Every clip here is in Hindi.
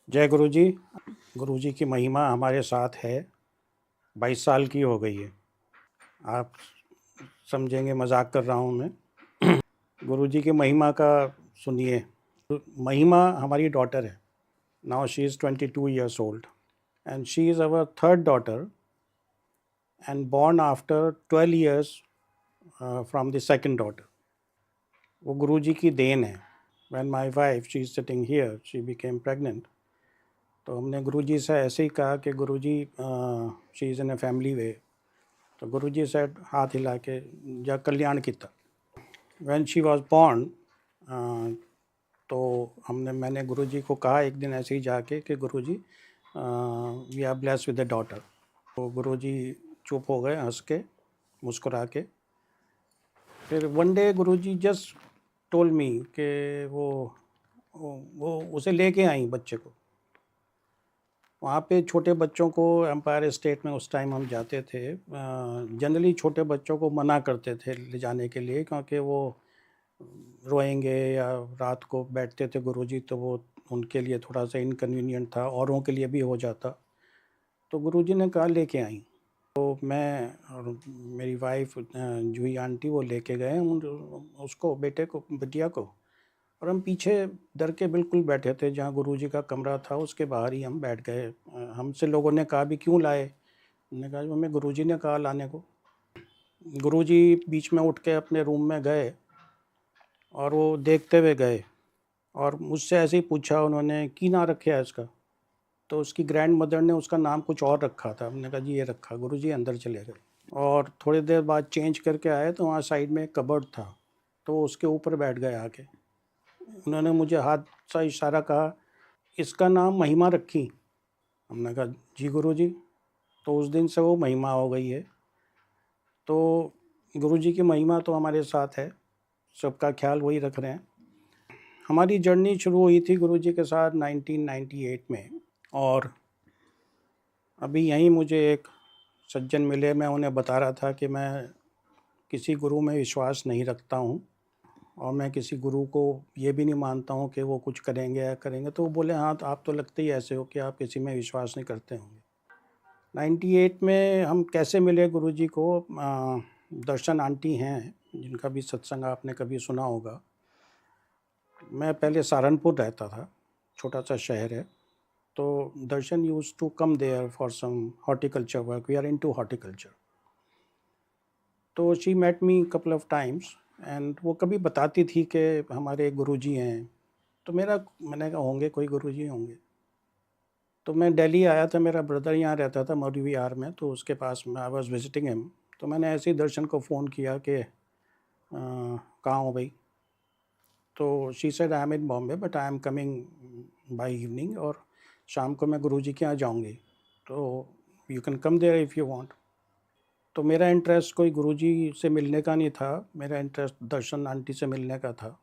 जय गुरु जी। गुरु जी की महिमा हमारे साथ है। 22 साल की हो गई है। आप समझेंगे मजाक कर रहा हूँ मैं। गुरु जी की महिमा का सुनिए। महिमा हमारी डॉटर है। Now she is 22 years old and she is our third daughter and born after 12 years from the second daughter. वो गुरु जी की देन है। When my wife she is sitting here she became pregnant, तो हमने गुरुजी से ऐसे ही कहा कि Guruji she is in a family way. तो गुरुजी से हाथ हिला के या कल्याण किया। व्हेन शी वाज बॉर्न, तो मैंने गुरुजी को कहा एक दिन ऐसे ही जाके कि Guruji we are blessed with the daughter. तो गुरुजी चुप हो गए, हंस के मुस्कुरा के। फिर वन डे गुरुजी जस्ट टोल्ड मी कि वो उसे लेके आई बच्चे को। वहाँ पे छोटे बच्चों को एम्पायर स्टेट में उस टाइम हम जाते थे, जनरली छोटे बच्चों को मना करते थे ले जाने के लिए, क्योंकि वो रोएंगे या रात को बैठते थे गुरुजी, तो वो उनके लिए थोड़ा सा इनकन्वीनियंट था, औरों के लिए भी हो जाता। तो गुरुजी ने कहा लेके आई। तो मैं और मेरी वाइफ जूही आंटी वो लेके गए उसको, बेटे को, बिटिया को। और हम पीछे डर के बिल्कुल बैठे थे, जहाँ गुरुजी का कमरा था उसके बाहर ही हम बैठ गए। हमसे लोगों ने कहा भी क्यों लाए? हमने कहा हमें गुरुजी ने कहा लाने को। गुरुजी बीच में उठ के अपने रूम में गए और वो देखते हुए गए और मुझसे ऐसे ही पूछा उन्होंने, की ना रखे है इसका? तो उसकी ग्रैंड मदर ने उसका नाम कुछ और रखा था। हमने कहा जी ये रखा। गुरुजी अंदर चले गए और थोड़ी देर बाद चेंज करके आए तो वहाँ साइड में एक कबर्ड था, तो उसके ऊपर बैठ गए आके। उन्होंने मुझे हाथ सा इशारा कहा, इसका नाम महिमा रखी? हमने कहा जी गुरुजी। तो उस दिन से वो महिमा हो गई है। तो गुरुजी की महिमा तो हमारे साथ है, सबका ख्याल वही रख रहे हैं। हमारी जर्नी शुरू हुई थी गुरुजी के साथ 1998 में, और अभी यहीं मुझे एक सज्जन मिले। मैं उन्हें बता रहा था कि मैं किसी गुरु में विश्वास नहीं रखता हूँ और मैं किसी गुरु को ये भी नहीं मानता हूँ कि वो कुछ करेंगे या करेंगे। तो वो बोले हाँ, तो आप तो लगते ही ऐसे हो कि आप किसी में विश्वास नहीं करते होंगे। 98 में हम कैसे मिले गुरुजी को? दर्शन आंटी हैं जिनका भी सत्संग आपने कभी सुना होगा। मैं पहले सहारनपुर रहता था, छोटा सा शहर है। तो Darshan used to come there for some horticulture work, we are into horticulture. तो she met me couple of times and वो कभी बताती थी कि हमारे गुरुजी हैं। तो मैंने कहा होंगे, कोई गुरुजी होंगे। तो मैं दिल्ली आया था, मेरा ब्रदर यहाँ रहता था मौलवी विहार में, तो उसके पास मैं आई वॉज विजिटिंग हिम। तो मैंने ऐसे ही दर्शन को फ़ोन किया कि कहाँ हो भाई? तो she said I am in Bombay but I am coming by evening, और शाम को मैं गुरुजी के यहाँ जाऊँगी, तो you can come there if you want. तो मेरा इंटरेस्ट कोई गुरुजी से मिलने का नहीं था, मेरा इंटरेस्ट दर्शन आंटी से मिलने का था।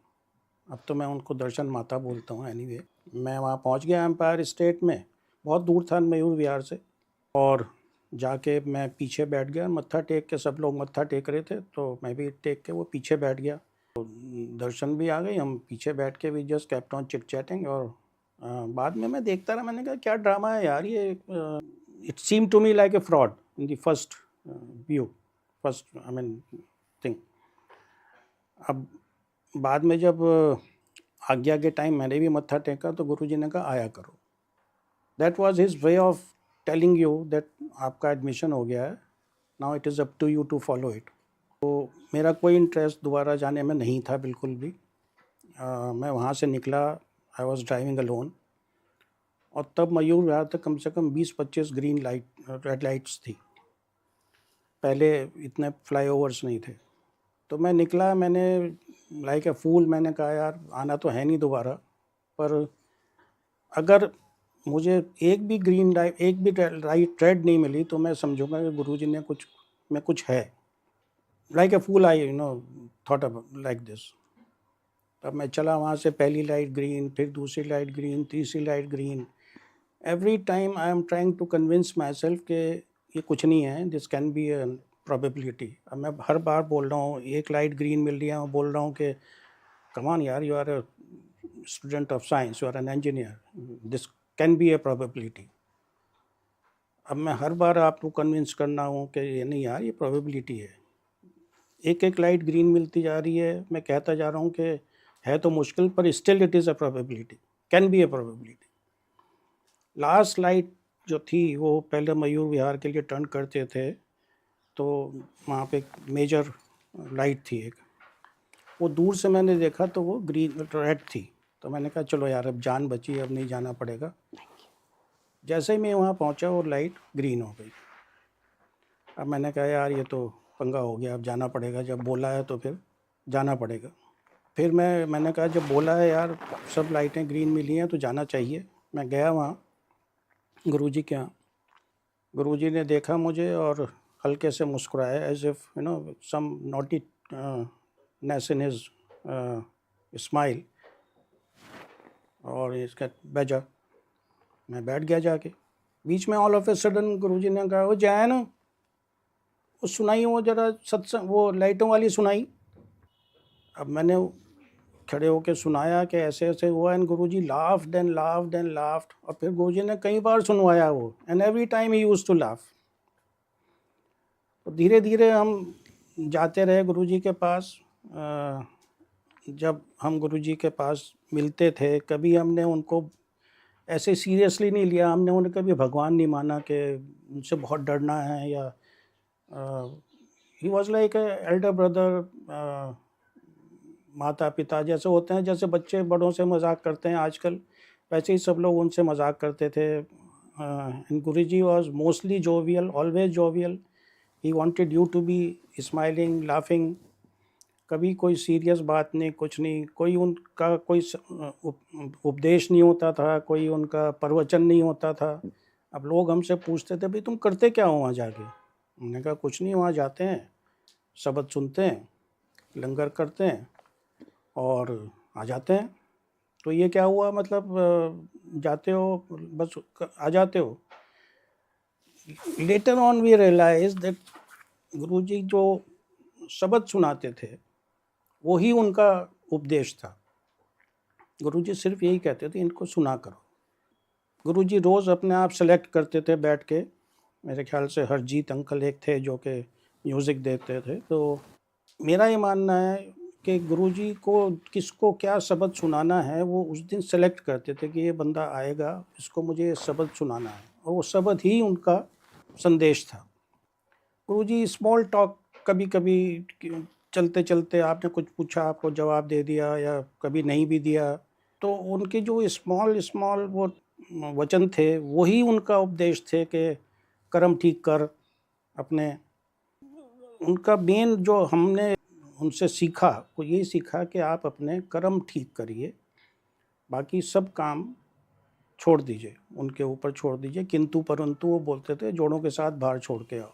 अब तो मैं उनको दर्शन माता बोलता हूँ। एनीवे, मैं वहाँ पहुँच गया एम्पायर स्टेट में, बहुत दूर था मयूर विहार से। और जाके मैं पीछे बैठ गया, मत्था टेक के, सब लोग मत्था टेक रहे थे तो मैं भी टेक के वो पीछे बैठ गया। तो दर्शन भी आ गई, हम पीछे बैठ के भी just kept on chit chatting. और बाद में मैं देखता रहा, मैंने कहा क्या ड्रामा है यार ये। It seem to me like a fraud in the first view, first I mean thing. अब बाद में जब आज्ञा के टाइम मैंने भी मत्था टेका तो गुरुजी ने कहा आया करो। That was his way of telling you that आपका एडमिशन हो गया है, now it is up to you to follow it. तो मेरा कोई इंटरेस्ट दोबारा जाने में नहीं था बिल्कुल भी। मैं वहाँ से निकला, आई वॉज ड्राइविंग अलोन, और तब मयूर विहार तक कम से कम 20-25 ग्रीन लाइट, रेड लाइट्स थी। पहले इतने फ्लाईओवर्स नहीं थे। तो मैं निकला, मैंने लाइक ए फूल मैंने कहा यार आना तो है नहीं दोबारा, पर अगर मुझे एक भी ग्रीन लाइट, एक भी लाइट रेड नहीं मिली तो मैं समझूंगा कि गुरुजी ने कुछ है। Like a fool I thought like this. तब मैं चला वहाँ से, पहली लाइट ग्रीन, फिर दूसरी लाइट ग्रीन, तीसरी light green. Every time I am trying to convince myself कि ये कुछ नहीं है, this can be a probability. अब मैं हर बार बोल रहा हूँ, एक लाइट ग्रीन मिल रही है, मैं बोल रहा हूँ कि कम ऑन यार, you are a student of science, you are an engineer, this can be a probability. अब मैं हर बार आपको कन्विंस करना हूँ कि ये नहीं यार, ये प्रोबेबिलिटी है। एक एक लाइट ग्रीन मिलती जा रही है, मैं कहता जा रहा हूँ कि है तो मुश्किल, पर still it is a probability, can be a probability. Last light जो थी वो पहले मयूर विहार के लिए टर्न करते थे, तो वहाँ पे एक मेजर लाइट थी एक, वो दूर से मैंने देखा तो वो ग्रीन रेड थी, तो मैंने कहा चलो यार अब जान बची, अब नहीं जाना पड़ेगा। जैसे ही मैं वहाँ पहुँचा वो लाइट ग्रीन हो गई। अब मैंने कहा यार ये तो पंगा हो गया, अब जाना पड़ेगा, जब बोला है तो फिर जाना पड़ेगा। फिर मैंने कहा जब बोला है यार सब लाइटें ग्रीन मिली हैं तो जाना चाहिए। मैं गया वहाँ गुरुजी के यहाँ। गुरुजी ने देखा मुझे और हल्के से मुस्कुराया, as if you know some naughtiness in his smile, और इसका बैठा। मैं बैठ गया जाके। बीच में all of a sudden Guruji ने कहा, वो जाए ना, वो सुनाई, वो जरा सत्संग, वो लाइटों वाली सुनाई। अब मैंने खड़े होके सुनाया कि ऐसे ऐसे हुआ, and Guruji laughed and laughed and laughed. और फिर गुरुजी ने कई बार सुनवाया वो, and every time he used to laugh. तो धीरे धीरे हम जाते रहे गुरुजी के पास। जब हम गुरुजी के पास मिलते थे, कभी हमने उनको ऐसे सीरियसली नहीं लिया, हमने उन्हें कभी भगवान नहीं माना कि उनसे बहुत डरना है, या he was like Elder brother. माता पिता जैसे होते हैं, जैसे बच्चे बड़ों से मजाक करते हैं आजकल, वैसे ही सब लोग उनसे मजाक करते थे। And Guruji was mostly jovial, always jovial. He wanted you to be smiling, laughing. कभी कोई सीरियस बात नहीं, कुछ नहीं, कोई उनका कोई उपदेश नहीं होता था, कोई उनका प्रवचन नहीं होता था। अब लोग हमसे पूछते थे भाई तुम करते क्या हो वहाँ जाके? हमने कहा कुछ नहीं, वहाँ जाते हैं, शब्द सुनते हैं, लंगर करते हैं और आ जाते हैं। तो ये क्या हुआ, मतलब जाते हो बस आ जाते हो। Later on we realize that Guruji जो शब्द सुनाते थे वही उनका उपदेश था। गुरुजी सिर्फ यही कहते थे इनको सुना करो। गुरुजी रोज़ अपने आप सेलेक्ट करते थे बैठ के। मेरे ख्याल से हरजीत अंकल एक थे जो कि म्यूज़िक देते थे। तो मेरा ये मानना है कि गुरुजी को किसको क्या शब्द सुनाना है वो उस दिन सेलेक्ट करते थे कि ये बंदा आएगा, इसको मुझे शब्द सुनाना है, और वो शब्द ही उनका संदेश था। गुरुजी स्मॉल टॉक, कभी कभी चलते चलते आपने कुछ पूछा, आपको जवाब दे दिया, या कभी नहीं भी दिया, तो उनके जो स्मॉल स्मॉल वो वचन थे वही उनका उपदेश थे कि कर्म ठीक कर अपने। उनका मेन जो हमने उनसे सीखा वो यही सीखा कि आप अपने कर्म ठीक करिए, बाकी सब काम छोड़ दीजिए, उनके ऊपर छोड़ दीजिए। किंतु परंतु वो बोलते थे जोड़ों के साथ बाहर छोड़ के आओ।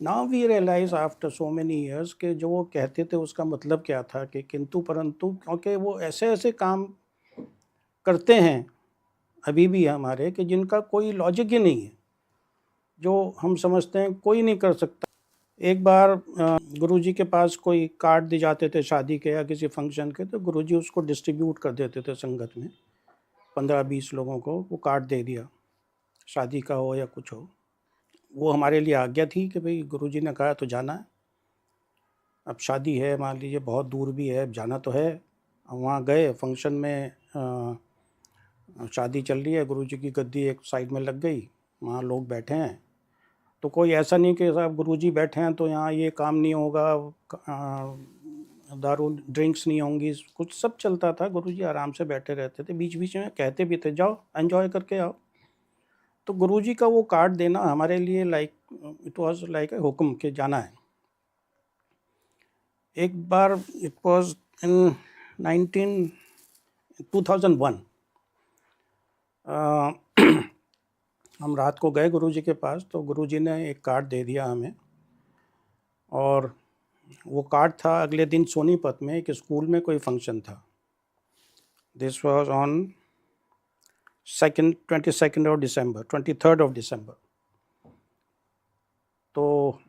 Now we realize after so many years कि जो वो कहते थे उसका मतलब क्या था, कि किंतु परंतु, क्योंकि वो ऐसे ऐसे काम करते हैं अभी भी हमारे कि जिनका कोई लॉजिक ही नहीं है, जो हम समझते हैं कोई नहीं कर सकता। एक बार गुरुजी के पास कोई कार्ड दे जाते थे शादी के या किसी फंक्शन के, तो गुरुजी उसको डिस्ट्रीब्यूट कर देते थे संगत में, 15-20 लोगों को वो कार्ड दे दिया, शादी का हो या कुछ हो। वो हमारे लिए आज्ञा थी कि भाई गुरुजी ने कहा तो जाना है। अब शादी है, मान लीजिए बहुत दूर भी है, जाना तो है। अब वहाँ गए फंक्शन में, शादी चल रही है, गुरुजी की गद्दी एक साइड में लग गई, वहाँ लोग बैठे हैं। तो कोई ऐसा नहीं कि साहब गुरुजी बैठे हैं तो यहाँ ये काम नहीं होगा, दारू ड्रिंक्स नहीं होंगी, कुछ सब चलता था। गुरुजी आराम से बैठे रहते थे, बीच बीच में कहते भी थे जाओ एंजॉय करके आओ। तो गुरुजी का वो कार्ड देना हमारे लिए like it was like a हुक्म के जाना है। एक बार इट वाज इन 2001, हम रात को गए गुरुजी के पास, तो गुरुजी ने एक कार्ड दे दिया हमें, और वो कार्ड था अगले दिन सोनीपत में एक स्कूल में कोई फंक्शन था। This was on 22nd of December, 23rd of December. तो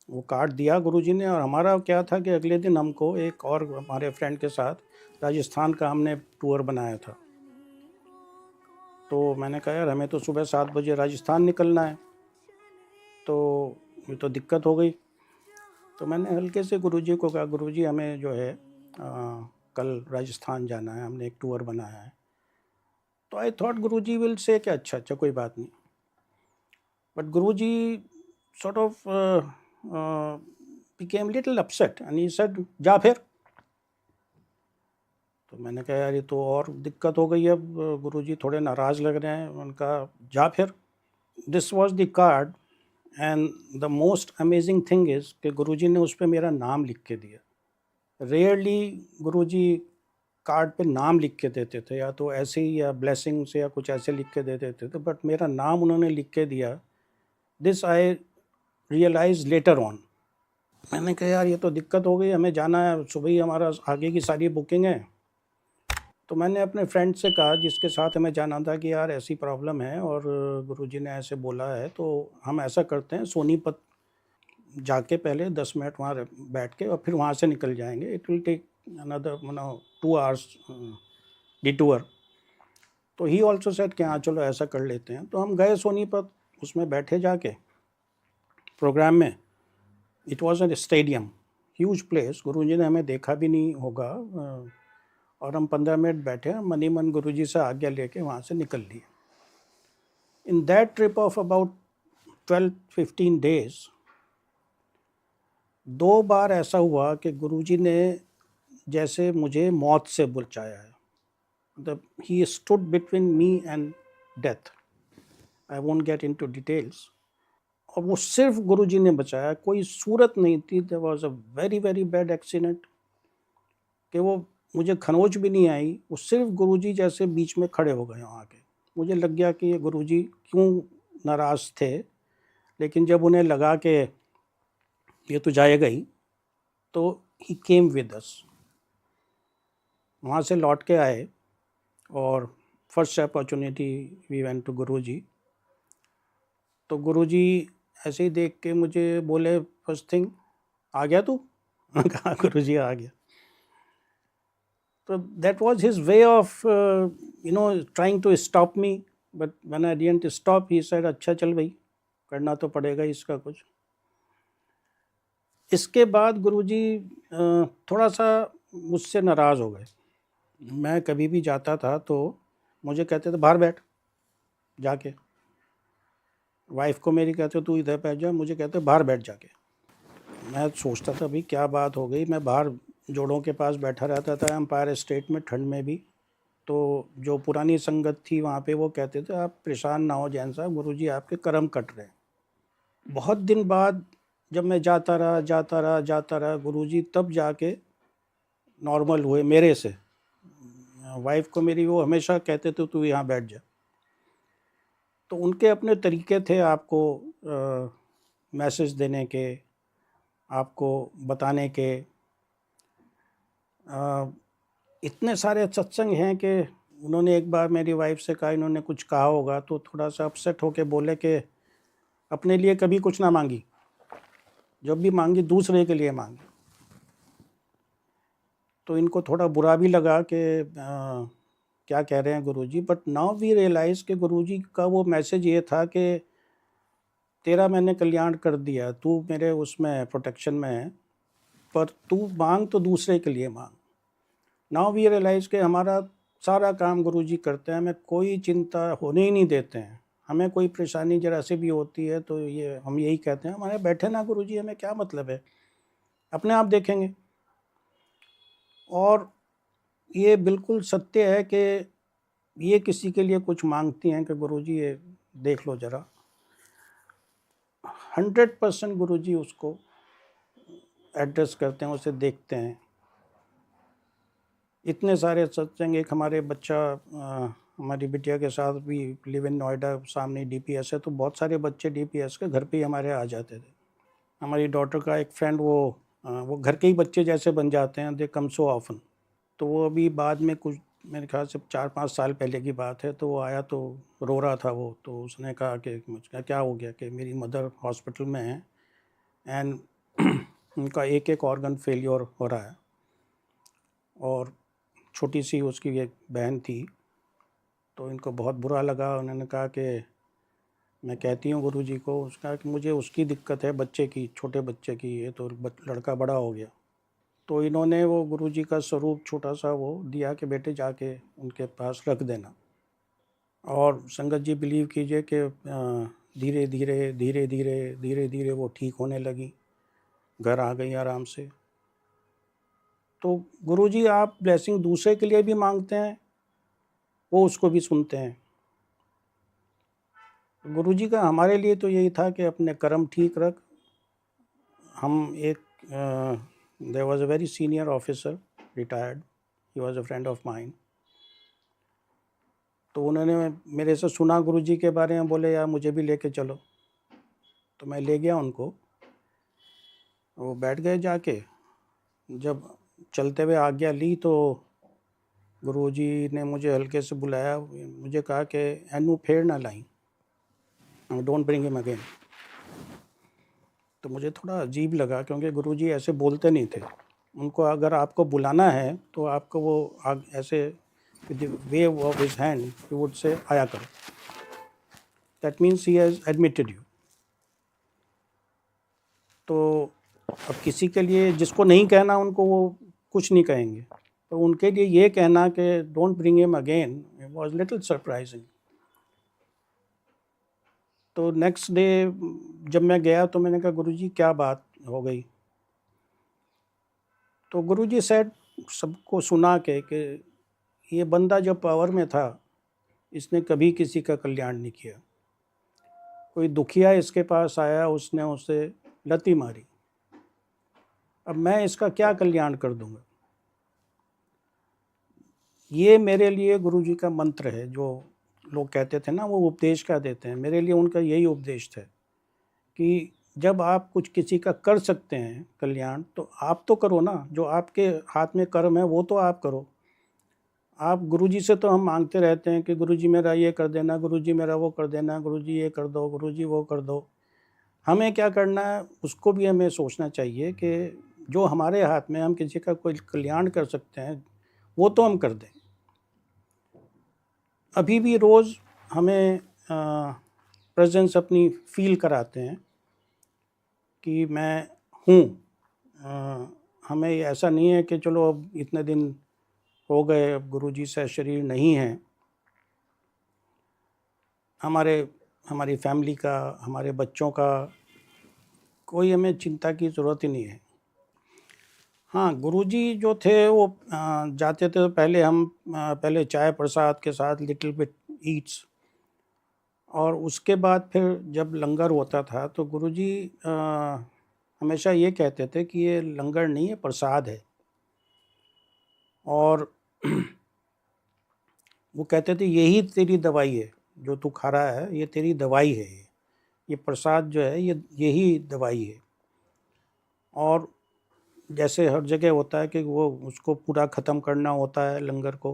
वो कार्ड दिया गुरुजी ने, और हमारा क्या था कि अगले दिन हमको एक और हमारे फ्रेंड के साथ राजस्थान का हमने टूर बनाया था। तो मैंने कहा यार हमें तो सुबह 7 बजे राजस्थान निकलना है, तो ये तो दिक्कत हो गई। तो मैंने हल्के से गुरुजी को कहा, गुरुजी हमें जो है कल राजस्थान जाना है, हमने एक टूर बनाया है। तो I thought Guruji will say कि अच्छा अच्छा कोई बात नहीं, but Guruji sort of became little upset and he said जा फिर। तो मैंने कहा यार ये तो और दिक्कत हो गई, अब गुरुजी थोड़े नाराज़ लग रहे हैं। उनका जा फिर। This was the card and the most amazing thing is कि गुरुजी ने उस पर मेरा नाम लिख के दिया। रेयरली गुरुजी कार्ड पे नाम लिख के देते थे, या तो ऐसे ही या ब्लेसिंग से या कुछ ऐसे लिख के दे देते थे, बट मेरा नाम उन्होंने लिख के दिया। This I realize later on. मैंने कहा यार ये तो दिक्कत हो गई, हमें जाना है, सुबह ही हमारा आगे की सारी बुकिंग है। तो मैंने अपने फ्रेंड से कहा जिसके साथ हमें जाना था कि यार ऐसी प्रॉब्लम है और गुरुजी ने ऐसे बोला है, तो हम ऐसा करते हैं सोनीपत जाके पहले 10 मिनट वहाँ बैठ के और फिर वहाँ से निकल जाएंगे। It will take another 2 hours detour. तो ही ऑल्सो सेड कि हाँ चलो ऐसा कर लेते हैं। तो हम गए सोनीपत, उसमें बैठे जाके प्रोग्राम में। It was a stadium, huge place, Guruji ने हमें देखा भी नहीं होगा। और हम 15 मिनट बैठे, मनी मन गुरुजी से आज्ञा लेके वहाँ से निकल लिए। In that trip of about 12-15 days 2 बार ऐसा हुआ कि गुरुजी ने जैसे मुझे मौत से बचाया है। मतलब he stood between me and death. I won't get into details. और वो सिर्फ गुरुजी ने बचाया, कोई सूरत नहीं थी। There was a very very bad accident कि वो मुझे खरोंच भी नहीं आई, वो सिर्फ गुरुजी जैसे बीच में खड़े हो गए वहाँ के। मुझे लग गया कि ये गुरुजी क्यों नाराज़ थे, लेकिन जब उन्हें लगा कि ये तो जाएगा ही, तो ही केम विद अस। वहाँ से लौट के आए और first opportunity we went to Guruji. तो गुरुजी ऐसे ही देख के मुझे बोले फर्स्ट थिंग, आ गया तू? कहा गुरुजी आ गया। So that was his way of trying to stop me, but when I didn't stop he said अच्छा चल भाई, करना तो पड़ेगा इसका कुछ। इसके बाद गुरुजी थोड़ा सा मुझसे नाराज़ हो गए। मैं कभी भी जाता था तो मुझे कहते थे बाहर बैठ जाके। वाइफ को मेरी कहते तू इधर बैठ जा, मुझे कहते बाहर बैठ जाके। मैं सोचता था भाई क्या बात हो गई, मैं बाहर जोड़ों के पास बैठा रहता था एम्पायर स्टेट में, ठंड में भी। तो जो पुरानी संगत थी वहाँ पे वो कहते थे आप परेशान ना हो जैन साहब, गुरुजी आपके कर्म कट रहे हैं। बहुत दिन बाद जब मैं जाता रहा गुरुजी तब जाके नॉर्मल हुए मेरे से। वाइफ को मेरी वो हमेशा कहते थे तू यहाँ बैठ जा। तो उनके अपने तरीके थे आपको मैसेज देने के, आपको बताने के। इतने सारे सत्संग हैं कि उन्होंने एक बार मेरी वाइफ से कहा, इन्होंने कुछ कहा होगा तो थोड़ा सा अपसेट होके बोले कि अपने लिए कभी कुछ ना मांगी, जब भी मांगी दूसरे के लिए मांगी। तो इनको थोड़ा बुरा भी लगा कि क्या कह रहे हैं गुरुजी। बट नाउ वी रियलाइज़ कि गुरुजी का वो मैसेज ये था कि तेरा मैंने कल्याण कर दिया, तू मेरे उसमें प्रोटेक्शन में है, पर तू मांग तो दूसरे के लिए मांग। नाउ वी रियलाइज़ कि हमारा सारा काम गुरुजी करते हैं, हमें कोई चिंता होने ही नहीं देते हैं। हमें कोई परेशानी जरा से भी होती है तो ये हम यही कहते हैं हमारे बैठे ना गुरुजी, हमें क्या मतलब है, अपने आप देखेंगे। और ये बिल्कुल सत्य है कि ये किसी के लिए कुछ मांगती हैं कि गुरुजी ये देख लो ज़रा, 100% गुरुजी उसको एड्रेस करते हैं, उसे देखते हैं। इतने सारे सत्संग, एक हमारे बच्चा हमारी बिटिया के साथ भी लिव इन नोएडा, सामने डीपीएस है, तो बहुत सारे बच्चे डीपीएस के घर पे ही हमारे आ जाते थे। हमारी डॉटर का एक फ्रेंड वो घर के ही बच्चे जैसे बन जाते हैं, दे कम सो ऑफन। तो वो अभी बाद में कुछ मेरे ख्याल से 4-5 साल पहले की बात है, तो वो आया तो रो रहा था वो। तो उसने कहा कि मुझे क्या हो गया कि मेरी मदर हॉस्पिटल में है एंड उनका एक एक ऑर्गन फेलियर हो रहा है, और छोटी सी उसकी एक बहन थी। तो इनको बहुत बुरा लगा। उन्होंने कहा कि मैं कहती हूँ गुरुजी को, उसका कि मुझे उसकी दिक्कत है, बच्चे की, छोटे बच्चे की, ये तो लड़का बड़ा हो गया। तो इन्होंने वो गुरुजी का स्वरूप छोटा सा वो दिया कि बेटे जाके उनके पास रख देना। और संगत जी बिलीव कीजिए कि धीरे धीरे धीरे धीरे धीरे धीरे वो ठीक होने लगी, घर आ गई आराम से। तो गुरुजी आप ब्लेसिंग दूसरे के लिए भी मांगते हैं, वो उसको भी सुनते हैं। गुरुजी का हमारे लिए तो यही था कि अपने कर्म ठीक रख। हम एक there was a very senior officer, retired, he was a friend of mine. तो उन्होंने मेरे से सुना गुरुजी के बारे में, बोले यार मुझे भी लेके चलो। तो मैं ले गया उनको, वो बैठ गए जाके। जब चलते हुए आज्ञा ली तो गुरुजी ने मुझे हल्के से बुलाया, मुझे कहा कि एनू फेर ना लाई, डोंट ब्रिंग हिम अगेन। तो मुझे थोड़ा अजीब लगा, क्योंकि गुरुजी ऐसे बोलते नहीं थे। उनको अगर आपको बुलाना है तो आपको वो ऐसे wave of his hand he would say आया करो, that means he has admitted you. तो अब किसी के लिए जिसको नहीं कहना उनको वो कुछ नहीं कहेंगे, तो उनके लिए ये कहना कि don't bring him again was little surprising. तो नेक्स्ट डे जब मैं गया तो मैंने कहा गुरुजी क्या बात हो गई। तो गुरुजी सेड, सबको सुना के कि ये बंदा जब पावर में था इसने कभी किसी का कल्याण नहीं किया। कोई दुखिया इसके पास आया, उसने उसे लती मारी, अब मैं इसका क्या कल्याण कर दूंगा। ये मेरे लिए गुरुजी का मंत्र है। जो लोग कहते थे ना वो उपदेश क्या देते हैं, मेरे लिए उनका यही उपदेश था कि जब आप कुछ किसी का कर सकते हैं कल्याण, तो आप तो करो ना, जो आपके हाथ में कर्म है वो तो आप करो। आप गुरुजी से तो हम मांगते रहते हैं कि गुरुजी मेरा ये कर देना, गुरुजी मेरा वो कर देना, गुरुजी ये कर दो, गुरुजी वो कर दो। हमें क्या करना है उसको भी हमें सोचना चाहिए कि जो हमारे हाथ में हम किसी का कोई कल्याण कर सकते हैं वो तो हम कर दें। अभी भी रोज़ हमें प्रेजेंस अपनी फील कराते हैं कि मैं हूँ। हमें ऐसा नहीं है कि चलो अब इतने दिन हो गए, अब गुरुजी से शरीर नहीं है। हमारी फैमिली का, हमारे बच्चों का कोई हमें चिंता की ज़रूरत ही नहीं है। हाँ, गुरुजी जो थे वो जाते थे तो पहले हम पहले चाय प्रसाद के साथ लिटिल बिट ईट्स, और उसके बाद फिर जब लंगर होता था तो गुरुजी हमेशा ये कहते थे कि ये लंगर नहीं है, प्रसाद है। और वो कहते थे यही तेरी दवाई है, जो तू खा रहा है ये तेरी दवाई है, ये प्रसाद जो है ये यही दवाई है। और जैसे हर जगह होता है कि वो उसको पूरा ख़त्म करना होता है लंगर को,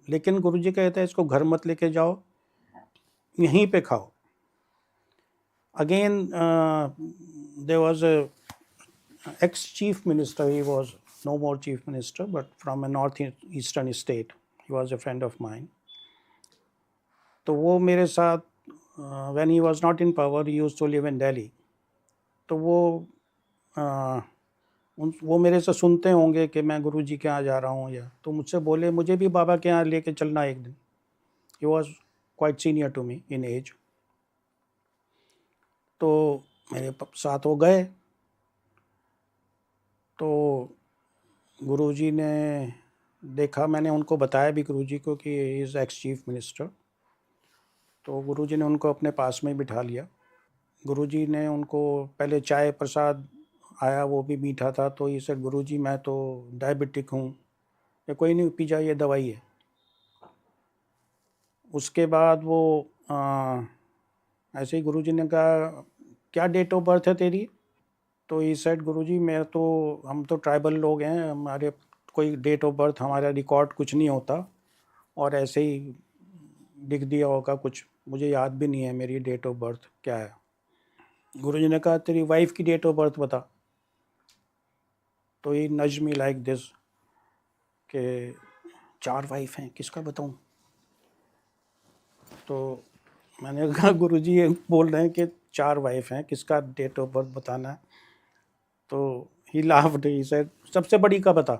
लेकिन गुरुजी कहते हैं इसको घर मत लेके जाओ, यहीं पे खाओ। Again there was a ex chief minister, he was no more chief minister, but from a north eastern state, he was a friend of mine. तो वो मेरे साथ when he was not in power, he used to live in Delhi. तो वो मेरे से सुनते होंगे कि मैं गुरुजी के यहाँ जा रहा हूँ, या तो मुझसे बोले मुझे भी बाबा के यहाँ लेके चलना एक दिन। He was quite senior to me in age. तो मेरे साथ वो गए। तो गुरुजी ने देखा, मैंने उनको बताया भी गुरुजी को कि he is ex chief minister. तो गुरुजी ने उनको अपने पास में बिठा लिया। गुरुजी ने उनको पहले चाय प्रसाद आया, वो भी मीठा था, तो ये सर गुरुजी मैं तो डायबिटिक हूँ, ये कोई नहीं पी जा, ये दवाई है। उसके बाद वो ऐसे ही गुरुजी ने कहा क्या डेट ऑफ बर्थ है तेरी। तो ये सेड गुरुजी मैं तो, हम तो ट्राइबल लोग हैं, हमारे कोई डेट ऑफ बर्थ हमारा रिकॉर्ड कुछ नहीं होता, और ऐसे ही लिख दिया होगा कुछ, मुझे याद भी नहीं है मेरी डेट ऑफ बर्थ क्या है। गुरुजी ने कहा तेरी वाइफ की डेट ऑफ बर्थ बता। तो ये नज मी लाइक दिस के 4 वाइफ हैं, किसका बताऊं। तो मैंने कहा गुरुजी ये बोल रहे हैं कि 4 वाइफ हैं, किसका डेट ऑफ बर्थ बताना है? तो ही लाफ्ड, ही सेड सबसे बड़ी का बता।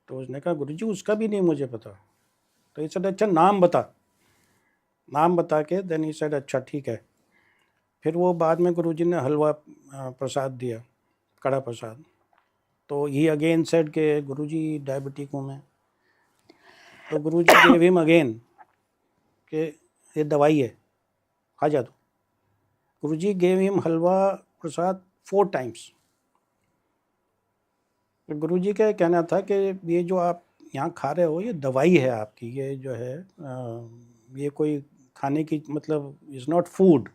तो उसने कहा गुरुजी उसका भी नहीं मुझे पता। तो ही सेड अच्छा नाम बता। नाम बता के देन ही सेड अच्छा ठीक है। फिर वो बाद में गुरुजी ने हलवा प्रसाद दिया, कड़ा प्रसाद। तो ही अगेन सेड के गुरुजी डायबिटिक हूँ मैं। तो गुरुजी गेव हिम अगेन कि ये दवाई है, खा जा तू। गुरुजी गेव हिम हलवा प्रसाद 4 टाइम्स। तो गुरुजी का कहना था कि ये जो आप यहाँ खा रहे हो ये दवाई है आपकी, ये जो है ये कोई खाने की मतलब इज़ नॉट फूड।